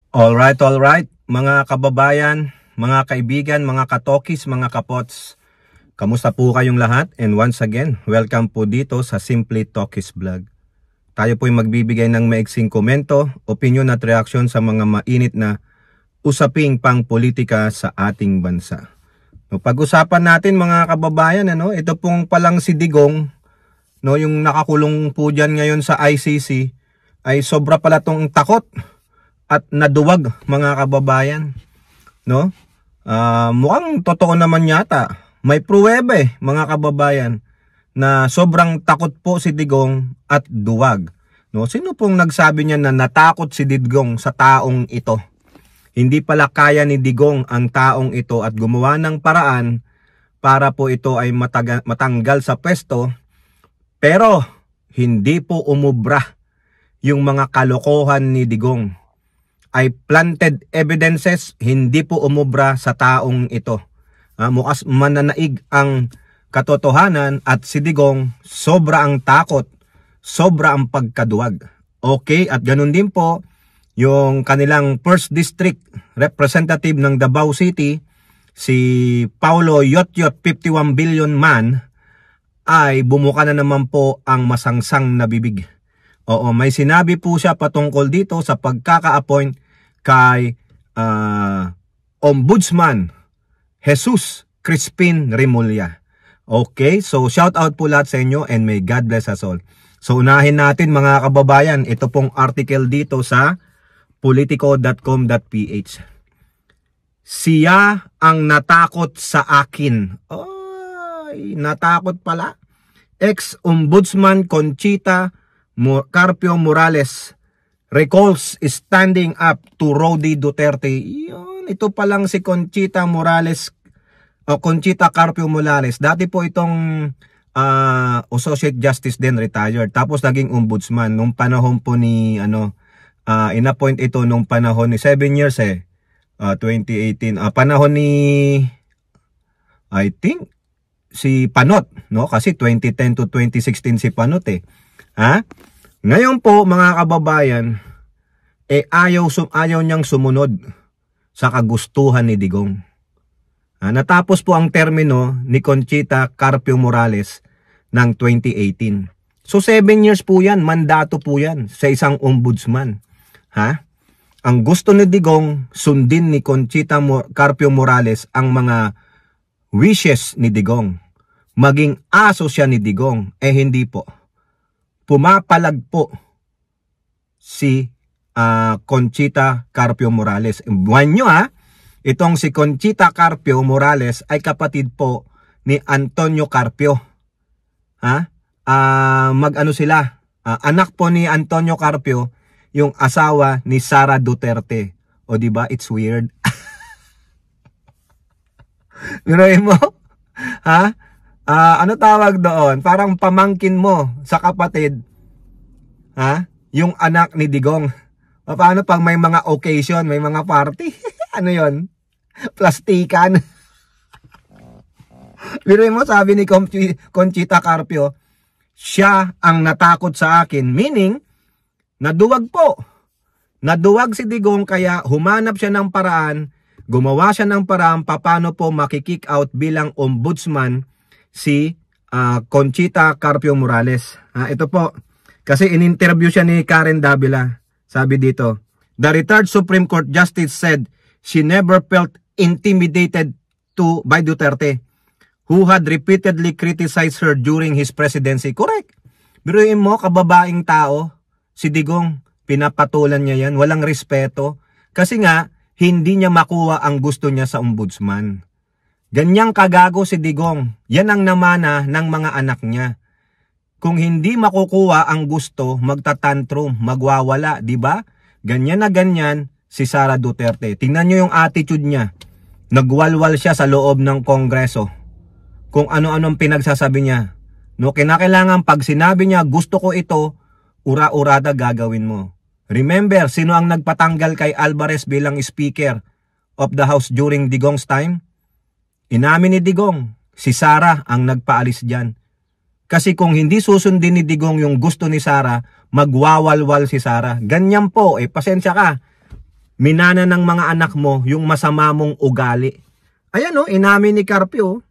All right, mga kababayan, mga kaibigan, mga katokis, mga kapots. Kamusta po kayong lahat? And once again, welcome po dito sa Simply Tokis Vlog. Tayo po'y magbibigay ng maiksing komento, opinion at reaksyon sa mga mainit na usaping pang politika sa ating bansa. Pag-usapan natin mga kababayan, ito pong palang si Digong, yung nakakulong po dyan ngayon sa ICC, ay sobra pala tong takot at naduwag mga kababayan, mukhang totoo naman yata. May pruweba mga kababayan na sobrang takot po si Digong at duwag. Sino pong nagsabi niya na natakot si Digong sa taong ito? Hindi pala kaya ni Digong ang taong ito at gumawa ng paraan para po ito ay matanggal sa pwesto, pero hindi po umubra yung mga kalokohan ni Digong. Ay planted evidences, hindi po umubra sa taong ito. Mukhang mananaig ang katotohanan at si Digong sobra ang takot, sobra ang pagkaduwag. Okay, at ganun din po yung kanilang first district representative ng Davao City, si Paulo Yotyot 51 billion man, ay bumuka na naman po ang masangsang na bibig. Oo, may sinabi po siya patungkol dito sa pagkaka-appoint kay Ombudsman Jesus Crispin Remulla. Okay, so shout out po lahat sa inyo and may God bless us all. So unahin natin mga kababayan, ito pong article dito sa politico.com.ph. Siya ang natakot sa akin. Ay, natakot pala. Ex-Ombudsman Conchita Carpio Morales recalls standing up to Rody Duterte. Ito pa lang si Conchita Morales o Conchita Carpio Morales. Dati po itong Associate Justice din, retired. Tapos naging ombudsman nung panahon po ni inappoint ito nung panahon ni 7 years 2018. Panahon ni I think si Panot, kasi 2010 to 2016 si Panot Ngayon po mga kababayan, ayaw niyang sumunod sa kagustuhan ni Digong. Natapos po ang termino ni Conchita Carpio Morales ng 2018. So 7 years po yan, mandato po yan sa isang ombudsman. Ang gusto ni Digong, sundin ni Conchita Carpio Morales ang mga wishes ni Digong. Maging aso siya ni Digong, hindi po. Pumapalag po si Conchita Carpio Morales. Buwan nyo itong si Conchita Carpio Morales ay kapatid po ni Antonio Carpio. Mag-ano sila? Anak po ni Antonio Carpio, yung asawa ni Sara Duterte. O diba, it's weird. Biruin mo? Ano tawag doon? Parang pamangkin mo sa kapatid, yung anak ni Digong. Paano pag may mga occasion, may mga party? Ano yon? Plastikan. Biruin mo, sabi ni Conchita Carpio, siya ang natakot sa akin. Meaning, naduwag po. Naduwag si Digong kaya humanap siya ng paraan, gumawa siya ng paraan paano po makikick out bilang ombudsman si Conchita Carpio Morales. Ito po, kasi in-interview siya ni Karen Davila. Sabi dito, the retired Supreme Court Justice said she never felt intimidated by Duterte, who had repeatedly criticized her during his presidency. Correct. Biruin mo, kababaing tao, si Digong, pinapatulan niya yan, walang respeto. Kasi nga, hindi niya makuha ang gusto niya sa ombudsman. Ganyang kagago si Digong. Yan ang namana ng mga anak niya. Kung hindi makukuha ang gusto, magtatantrum, magwawala, di ba? Ganyan na ganyan si Sara Duterte. Tingnan niyo yung attitude niya. Nagwalwal siya sa loob ng Kongreso. Kung ano-anong pinagsasabi niya. Kinakailangan pag sinabi niya, gusto ko ito, ura-urada gagawin mo. Remember, sino ang nagpatanggal kay Alvarez bilang Speaker of the House during Digong's time? Inamin ni Digong, si Sara ang nagpaalis dyan. Kasi kung hindi susundin ni Digong yung gusto ni Sara, magwawalwal si Sara. Ganyan po, pasensya ka. minana ng mga anak mo yung masama mong ugali. Ayan inamin ni Carpio,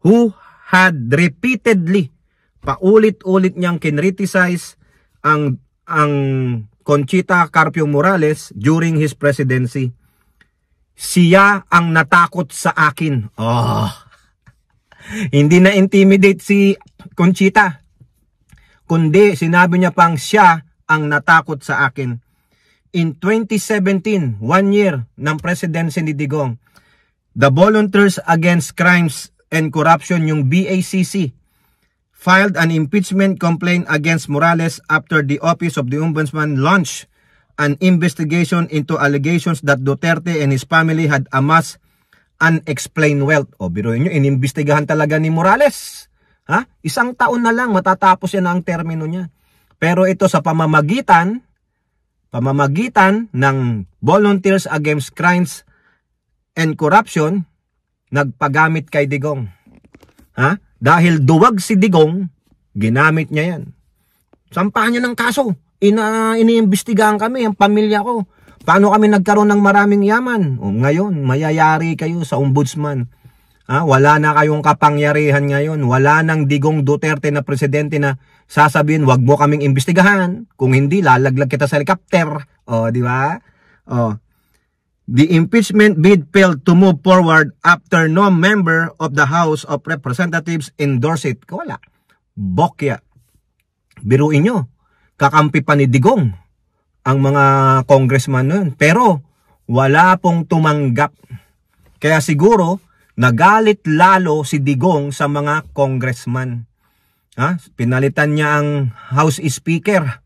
who had repeatedly, paulit-ulit niyang kinriticize ang Conchita Carpio Morales during his presidency. Siya ang natakot sa akin. Hindi na intimidate si Conchita, kundi sinabi niya pang siya ang natakot sa akin. In 2017, 1 year ng presidency ni Digong, the Volunteers Against Crimes and Corruption, yung BACC, filed an impeachment complaint against Morales after the Office of the Ombudsman launched an investigation into allegations that Duterte and his family had amassed unexplained wealth. Biruin nyo, inimbestigahan talaga ni Morales. 1 taon na lang, matatapos yan ang termino niya. Pero ito sa pamamagitan ng Volunteers Against Crimes and Corruption, nagpagamit kay Digong. Dahil duwag si Digong, ginamit niya yan. Sampahan niya ng kaso. Iniimbestigahan kami, ang pamilya ko. Paano kami nagkaroon ng maraming yaman? Ngayon, mayayari kayo sa ombudsman. Wala na kayong kapangyarihan ngayon. Wala nang Digong Duterte na presidente na sasabihin, wag mo kaming imbestigahan. Kung hindi, lalaglag kita sa helicopter. Di ba? The impeachment bid failed to move forward after no member of the House of Representatives endorsed it. Wala. Bokya. Biruin nyo. Kakampi pa ni Digong ang mga congressman nun. Pero wala pong tumanggap. Kaya siguro, nagalit lalo si Digong sa mga congressman. Pinalitan niya ang House Speaker.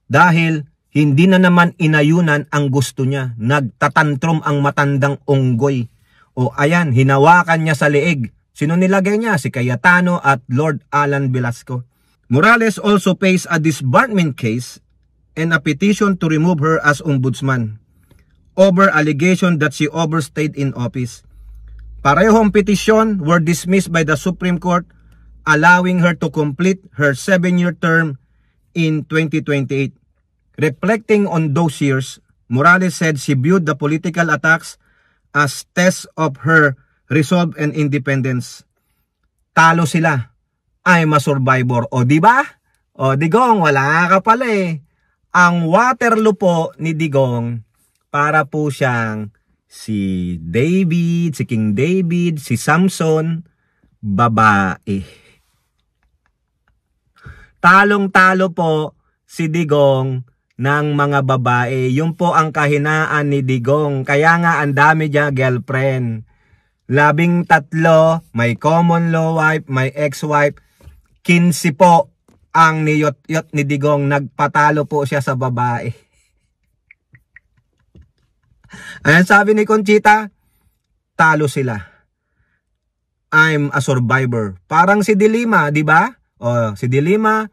Dahil hindi na naman inayunan ang gusto niya. Nagtatantrum ang matandang unggoy. Ayan, hinawakan niya sa leeg. Sino nilagay niya? Si Cayetano at Lord Alan Velasco. Morales also faced a disbarment case and a petition to remove her as ombudsman over allegation that she overstayed in office. Parehong petisyon were dismissed by the Supreme Court, allowing her to complete her 7-year term in 2028. Reflecting on those years, Morales said she viewed the political attacks as tests of her resolve and independence. Talo sila. I'm a survivor. Diba? Digong, wala ka pala eh. Ang Waterloo po ni Digong, para po siyang si David, si King David, si Samson, babae. Talong-talo po si Digong ng mga babae. Yun po ang kahinaan ni Digong. Kaya nga ang dami niya girlfriend. 13, may common law wife, may ex-wife. 15 po ang niyot-yot ni Digong. Nagpatalo po siya sa babae. Ayan sabi ni Conchita, talo sila. I'm a survivor. Parang si Dilima, di ba? Si Dilima,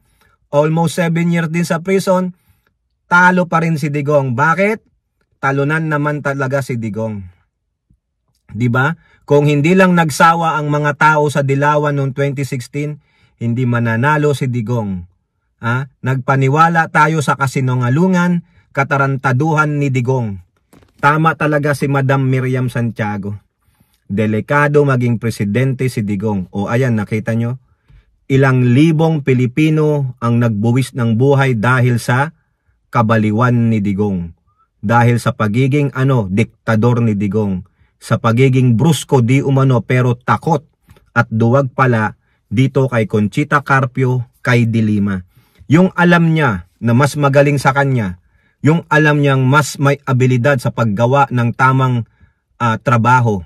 almost 7 years din sa prison. Talo pa rin si Digong. Bakit? Talunan naman talaga si Digong. 'Di ba? Kung hindi lang nagsawa ang mga tao sa Dilawan noong 2016, hindi mananalo si Digong. Nagpaniwala tayo sa kasinungalungan, katarantaduhan ni Digong. Tama talaga si Madam Miriam Santiago. Delikado maging presidente si Digong. Ayan, nakita nyo? Ilang libong Pilipino ang nagbuwis ng buhay dahil sa kabaliwan ni Digong. Dahil sa pagiging diktador ni Digong. Sa pagiging brusko di umano pero takot at duwag pala dito kay Conchita Carpio, kay Dilima. Yung alam niya na mas magaling sa kanya, yung alam niyang mas may abilidad sa paggawa ng tamang trabaho,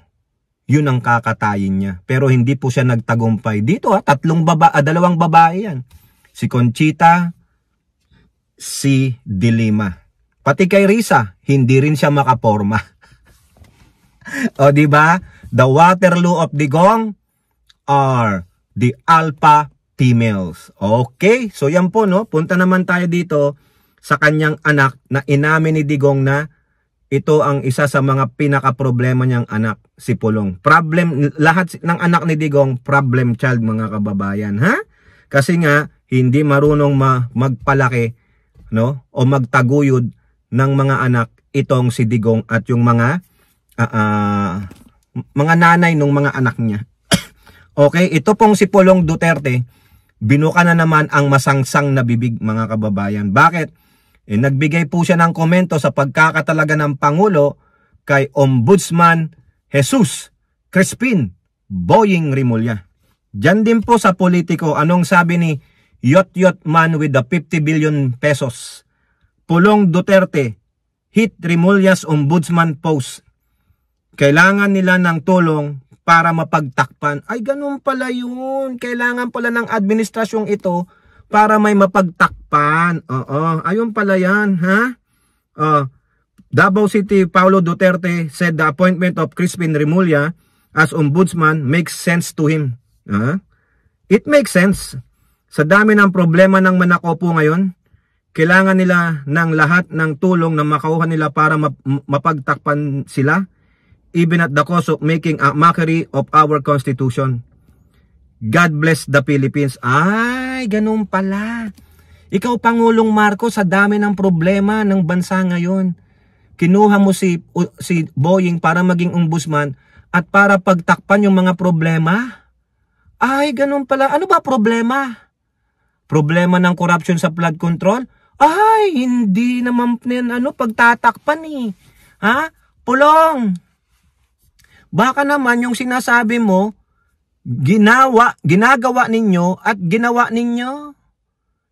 yun ang kakatayin niya. Pero hindi po siya nagtagumpay. Dito dalawang babae yan. Si Conchita, si Dilima. Pati kay Risa, hindi rin siya makaporma. Diba? The Waterloo of Digong are the alpha females. Okay, so yan po punta naman tayo dito sa kanyang anak na inamin ni Digong na ito ang isa sa mga pinaka-problema niyang anak, si Pulong. Lahat ng anak ni Digong, problem child mga kababayan. Kasi nga, hindi marunong magpalaki o magtaguyod ng mga anak itong si Digong at yung mga nanay ng mga anak niya. Okay, ito pong si Pulong Duterte, binuka na naman ang masangsang na bibig, mga kababayan. Bakit? Nagbigay po siya ng komento sa pagkakatalaga ng Pangulo kay Ombudsman Jesus Crispin Boying Rimulya. Diyan din po sa politiko, anong sabi ni Yot Man with the 50 billion pesos? Pulong Duterte, hit Rimulya's ombudsman post. Kailangan nila ng tulong para mapagtakpan. Ay, ganun pala yun. Kailangan pala ng administrasyong ito para may mapagtakpan. Oo, ayun pala yan, ha? Davao City, Paulo Duterte said the appointment of Crispin Rimulya as ombudsman makes sense to him. It makes sense. Sa dami ng problema ng Manakopo ngayon, kailangan nila ng lahat ng tulong na makuha nila para mapagtakpan sila, even at the cost of making a mockery of our Constitution. God bless the Philippines. Ay, ganun pala. Ikaw, Pangulong Marcos, sa dami ng problema ng bansa ngayon, kinuha mo si Boying para maging ombudsman at para pagtakpan yung mga problema. Ay, ganun pala. Ano ba problema? Problema ng corruption sa flood control? Ay, hindi naman pagtatakpan eh. Ha? Pulong! Baka naman yung sinasabi mo, ginagawa ninyo at ginawa ninyo.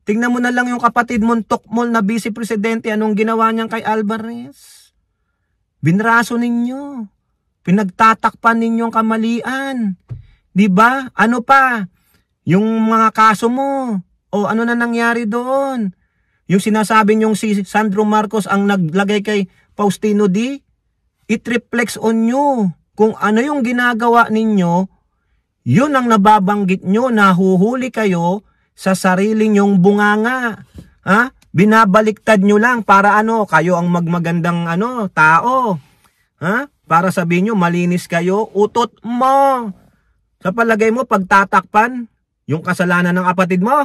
Tingnan mo na lang yung kapatid mong Tokmol na vice presidente, anong ginawa niyang kay Alvarez. Binraso ninyo. Pinagtatakpan ninyo ang kamalian. Diba? Ano pa? Yung mga kaso mo. O ano na nangyari doon? Yung sinasabi niyong si Sandro Marcos ang naglagay kay Faustino D, it reflects on you. Kung ano yung ginagawa ninyo, yun ang nababanggit nyo, nahuhuli kayo sa sarili nyong bunganga. Ha? Binabaliktad nyo lang para kayo ang magmagandang tao. Ha? Para sabihin nyo, malinis kayo, utot mo. Sa palagay mo, pagtatakpan, yung kasalanan ng kapatid mo.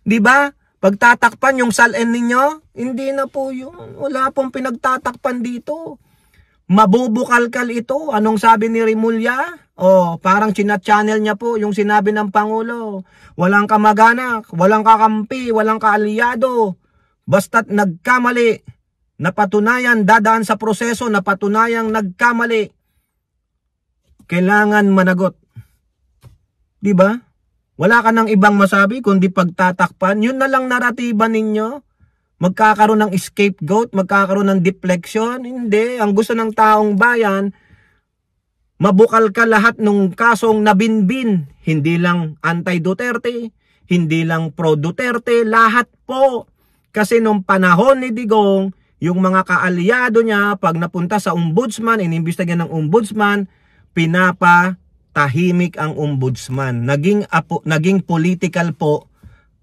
Diba? Pagtatakpan yung salin ninyo, hindi na po yun. Wala pong pinagtatakpan dito. Mabubukalkal ito. Anong sabi ni Rimulya? Parang china-channel niya po yung sinabi ng Pangulo. Walang kamag-anak, walang kakampi, walang kaalyado. Basta't nagkamali, napatunayan, dadaan sa proseso, napatunayang nagkamali, kailangan managot. Diba? Wala ka nang ibang masabi kundi pagtatakpan. Yun na lang naratiba ninyo. Magkakaroon ng scapegoat, magkakaroon ng deflection. Hindi. Ang gusto ng taong bayan, mabukal ka lahat ng kasong nabinbin. Hindi lang anti-Duterte, hindi lang pro-Duterte, lahat po. Kasi nung panahon ni Digong, yung mga kaalyado niya, pag napunta sa ombudsman, inimbestigahan ng ombudsman, tahimik ang ombudsman. Naging political po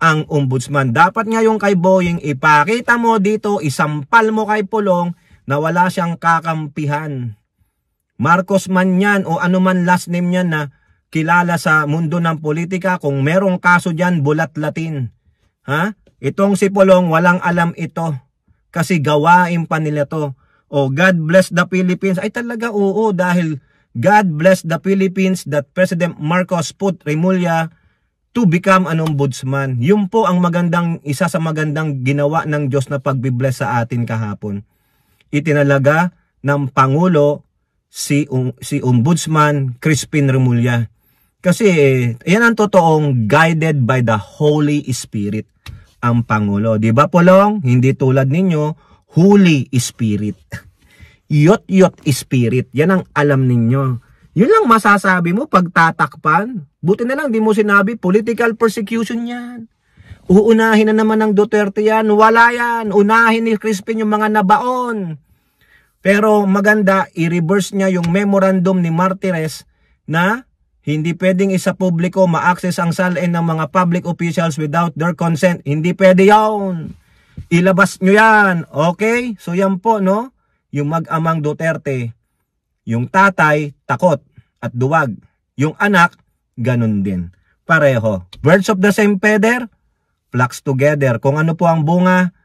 ang ombudsman. Dapat ngayon kay Boying, ipakita mo dito, isampal mo kay Pulong na wala siyang kakampihan. Marcos man yan o anuman last name niyan na kilala sa mundo ng politika, kung merong kaso dyan, bulat-latin. Ha? Itong si Pulong, walang alam ito. Kasi gawain pa nila to. God bless the Philippines. Ay talaga oo, dahil God bless the Philippines that President Marcos put Rimulya to become an ombudsman. Yun po ang isa sa magandang ginawa ng Diyos na pagbibless sa atin kahapon. Itinalaga ng Pangulo si Ombudsman Crispin Rimulya. Kasi yan ang totoong guided by the Holy Spirit ang Pangulo. Diba Pulong? Hindi tulad ninyo, Holy Spirit. Yot spirit. Yan ang alam ninyo. Yun lang masasabi mo pagtatakpan. Buti na lang di mo sinabi political persecution yan. Uunahin na naman ng Duterte yan. Wala yan. Unahin ni Crispin yung mga nabaon. Pero maganda, i-reverse niya yung memorandum ni Martires na hindi pwedeng isa publiko ma-access ang salin ng mga public officials without their consent. Hindi pwede yun. Ilabas nyo yan. Okay? So yan po, no? Yung mag-amang Duterte, yung tatay, takot at duwag. Yung anak, ganun din. Pareho. Birds of the same feather, flocks together. Kung ano po ang bunga,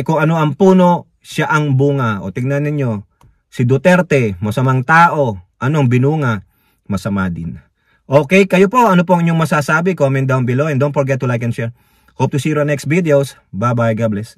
kung ano ang puno, siya ang bunga. O tingnan ninyo, si Duterte, masamang tao. Anong binunga? Masama din. Okay, kayo po, ano po ang inyong masasabi? Comment down below and don't forget to like and share. Hope to see you on next videos. Bye-bye. God bless.